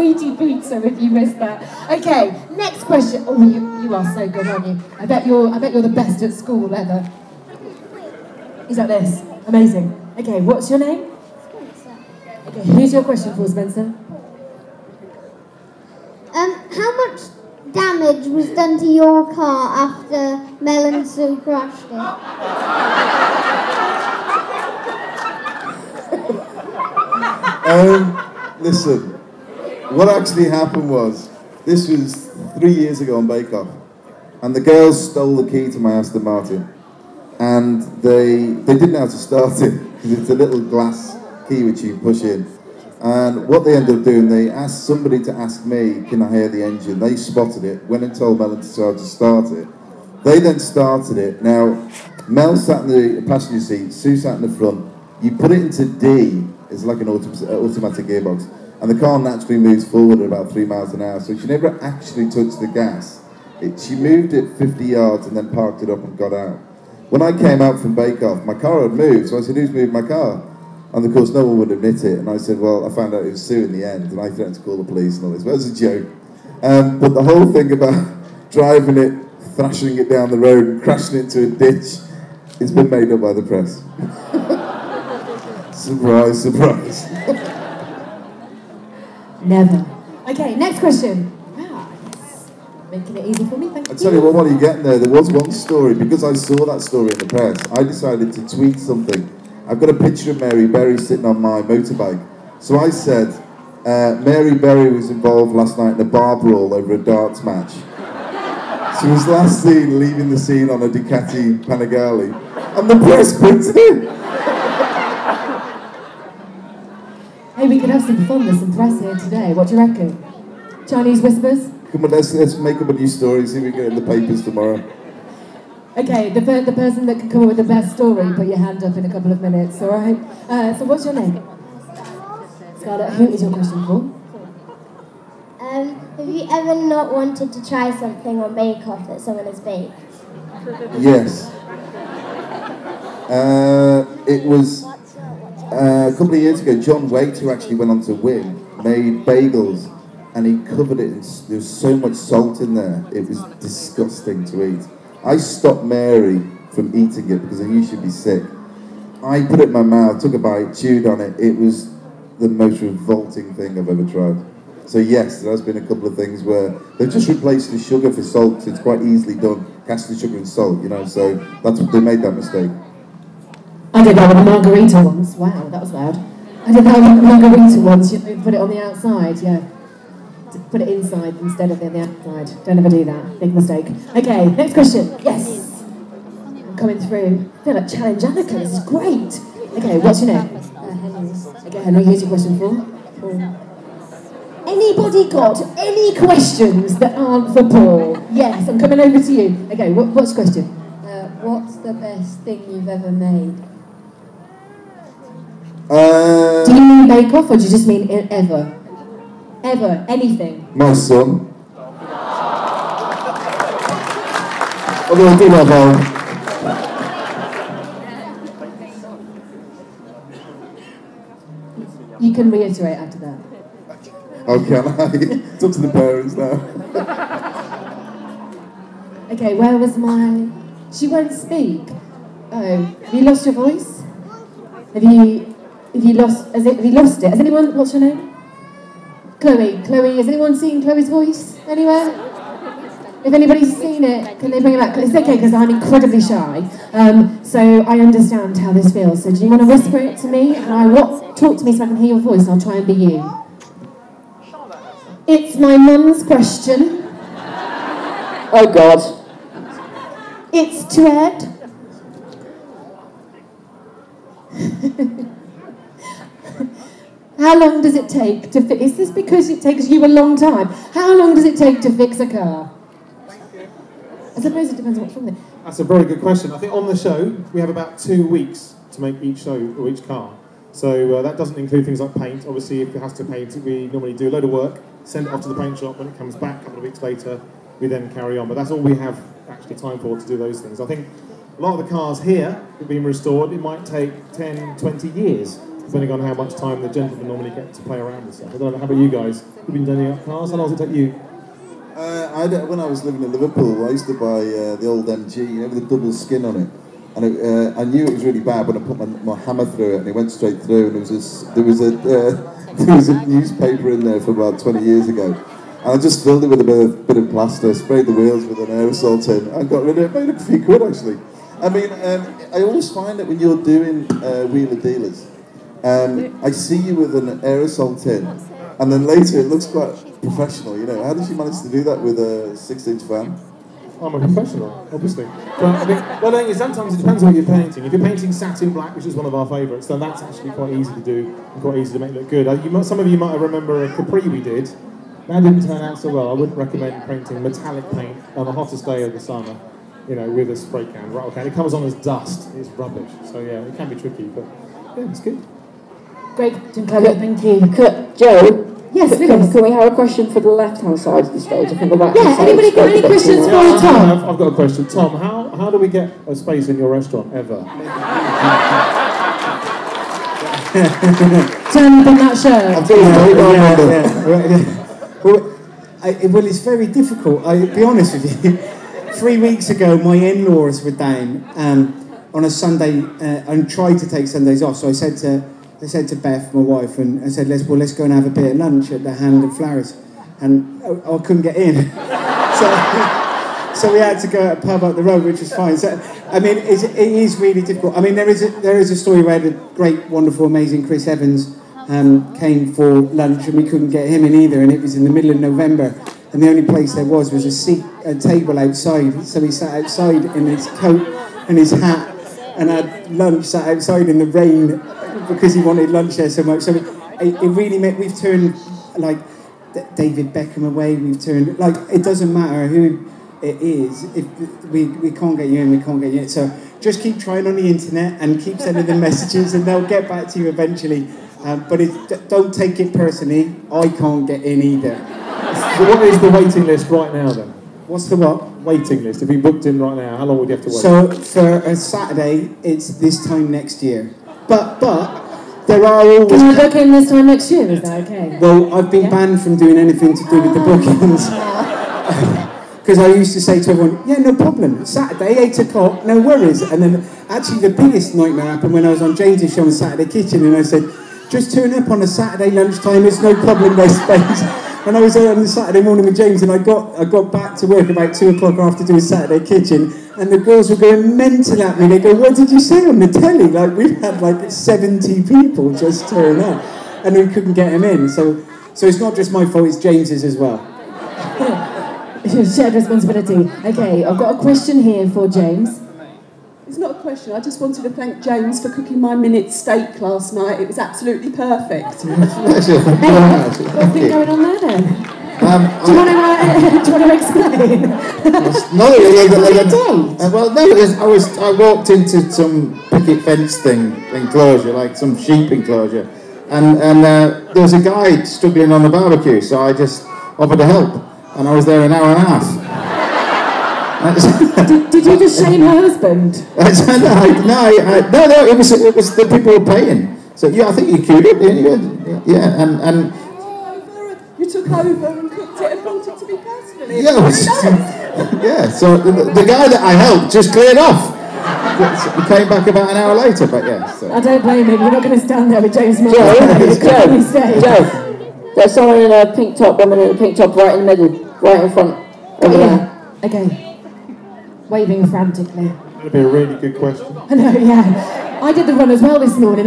meaty pizza if you missed that. Okay, next question. Oh, you are so good, aren't you? I bet you're the best at school ever. Is that this? Amazing. Okay, what's your name? Spencer. Okay, who's your question for, Spencer? How much damage was done to your car after Mel and Sue crashed it? Listen, what actually happened was, this was 3 years ago on Bake Off, and the girls stole the key to my Aston Martin, and they didn't know how to start it, because it's a little glass key which you push in. And what they ended up doing, they asked somebody to ask me, can I hear the engine? They spotted it, went and told Mel and Sarah to start it. They then started it. Now, Mel sat in the passenger seat, Sue sat in the front. You put it into D, it's like an automatic gearbox, and the car naturally moves forward at about 3 miles an hour, so she never actually touched the gas. She moved it 50 yards and then parked it up and got out. When I came out from Bake Off, my car had moved, so I said, who's moved my car? And of course, no one would admit it. And I said, well, I found out it was Sue in the end, and I threatened to call the police and all this. But it was a joke. But the whole thing about driving it, thrashing it down the road, and crashing it into a ditch, it's been made up by the press. Surprise, surprise. Never. Okay, next question. Wow, yes. Making it easy for me, thank you. I tell you what are you getting there? There was one story, because I saw that story in the press, I decided to tweet something. I've got a picture of Mary Berry sitting on my motorbike. So I said, Mary Berry was involved last night in a bar brawl over a darts match. She was last seen leaving the scene on a Ducati Panigale, and the press printed it. Hey, we could have some fun with some press here today. What do you reckon? Chinese whispers? Come on, let's make up a new story, see if we can get it in the papers tomorrow. Okay, the person that can come up with the best story, put your hand up in a couple of minutes, all right? So what's your name? Scarlett, who is your question for? Have you ever not wanted to try something on Bake Off that someone has baked? Yes. It was a couple of years ago, John Waite, who actually went on to win, made bagels, and he covered it in, there was so much salt in there, it was disgusting to eat. I stopped Mary from eating it because I knew she'd be sick. I put it in my mouth, took a bite, chewed on it. It was the most revolting thing I've ever tried. So yes, there has been a couple of things where they've just replaced the sugar for salt. It's quite easily done, casting sugar and salt, you know, so that's what they made that mistake. I did that with a margarita once. Wow, that was loud. I did that with a margarita once. You put it on the outside, yeah. To put it inside instead of on the outside. Don't ever do that. Big mistake. Okay, next question. Yes. I'm coming through. I feel like Challenge Annika. This is great. Okay, what's your name? Henry. Okay, Henry, here's your question for Paul. Anybody got any questions that aren't for Paul? Yes, I'm coming over to you. Okay, what's your question? What's the best thing you've ever made? Do you mean Bake Off or do you just mean ever? Ever, anything. My son. Although I do love home. You can reiterate after that. Oh, can I? It's up to the parents now. Okay, where was my... She won't speak. Oh, have you lost your voice? Have you lost it? Has anyone... What's your name? Chloe, has anyone seen Chloe's voice anywhere? If anybody's seen it, can they bring it back? It's okay, because I'm incredibly shy, so I understand how this feels. So do you want to whisper it to me? And talk to me so I can hear your voice, and I'll try and be you. It's my mum's question. Oh, God. It's to Edd. How long does it take to fix... Is this because it takes you a long time? How long does it take to fix a car? I suppose it depends on what's wrong with it. That's a very good question. I think on the show, we have about 2 weeks to make each show or each car. So that doesn't include things like paint. Obviously, if it has to paint, we normally do a load of work, send it off to the paint shop. When it comes back a couple of weeks later, we then carry on. But that's all we have actually time for to do those things. I think a lot of the cars here have been restored. It might take 10, 20 years depending on how much time the gentlemen normally get to play around with stuff. I don't know, how about you guys? You've been doing up cars? How long does it take you? When I was living in Liverpool, I used to buy the old MG, with the double skin on it. And I knew it was really bad when I put my hammer through it, and it went straight through. And there was a newspaper in there from about 20 years ago. And I just filled it with a bit of plaster, sprayed the wheels with an aerosol tin, and got rid of it. Made a few quid, actually. I mean, I always find that when you're doing wheeler dealers, I see you with an aerosol tin, and then later it looks quite professional, How did you manage to do that with a 6-inch van? I'm a professional, obviously. But I think sometimes it depends on what you're painting. If you're painting satin black, which is one of our favourites, then that's actually quite easy to do and quite easy to make look good. Some of you might remember a Capri we did. That didn't turn out so well. I wouldn't recommend painting metallic paint on the hottest day of the summer, with a spray can, rattle can. It comes on as dust. It's rubbish. So yeah, it can be tricky, but yeah, it's good. Great, thank you. Joe? Yes, can we have a question for the left-hand side of the stage? I think the right-hand side. Anybody got any questions for Tom? I've got a question. Tom, how do we get a space in your restaurant, ever? Turn up in that shirt. Well, it's very difficult. I'll be honest with you. 3 weeks ago, my in-laws were down on a Sunday and tried to take Sundays off. So I said to Beth, my wife, and I said, let's go and have a bit of lunch at the Hand and Flowers, and I couldn't get in. So we had to go to a pub up the road, which was fine. So I mean, it is really difficult. I mean, there is a story where the great, wonderful, amazing Chris Evans came for lunch, and we couldn't get him in either, and it was in the middle of November, and the only place there was a table outside. So he sat outside in his coat and his hat and had lunch, sat outside in the rain because he wanted lunch there so much. So it really meant we've turned like David Beckham away. We've turned it doesn't matter who it is. If we can't get you in, we can't get you in. So just keep trying on the internet and keep sending them messages, and they'll get back to you eventually. But don't take it personally. I can't get in either. So what is the waiting list right now then? What's the what? Waiting list. If you booked in right now, how long would you have to wait? So for a Saturday, it's this time next year. But there are always... Can I book in this time next year? Is that okay? Well, I've been banned from doing anything to do with the bookings. Because I used to say to everyone, yeah, no problem, Saturday, 8 o'clock, no worries. And then actually the biggest nightmare happened when I was on James's show on Saturday Kitchen, and I said, just turn up on a Saturday lunchtime, it's no problem, there's space. And I was there on the Saturday morning with James, and I got back to work about 2 o'clock after doing Saturday Kitchen, and the girls were going mental at me. They go, what did you say on the telly? Like, we had 70 people just turn up, and we couldn't get them in. So it's not just my fault, it's James's as well. Shared responsibility. Okay, I've got a question here for James. It's not a question, I just wanted to thank James for cooking my minute steak last night. It was absolutely perfect. What's been going on there then? Do you want to explain? I walked into some picket fence enclosure, like some sheep enclosure, and there was a guy struggling on the barbecue, so I just offered to help, and I was there an hour and a half. Did you just shame her husband? No, it was the people who were paying. So yeah, I think you queued it, didn't you? Yeah, and you took over and cooked it and brought it to me personally. Yeah, so the guy that I helped just cleared off. He came back about an hour later, but yeah. So. I don't blame him. You're not going to stand there with James Martin. Joe, there's someone in a pink top, woman in a pink top, right in the middle, right in front, over there. Okay. Waving frantically. That'd be a really good question. I know, yeah. I did the run as well this morning.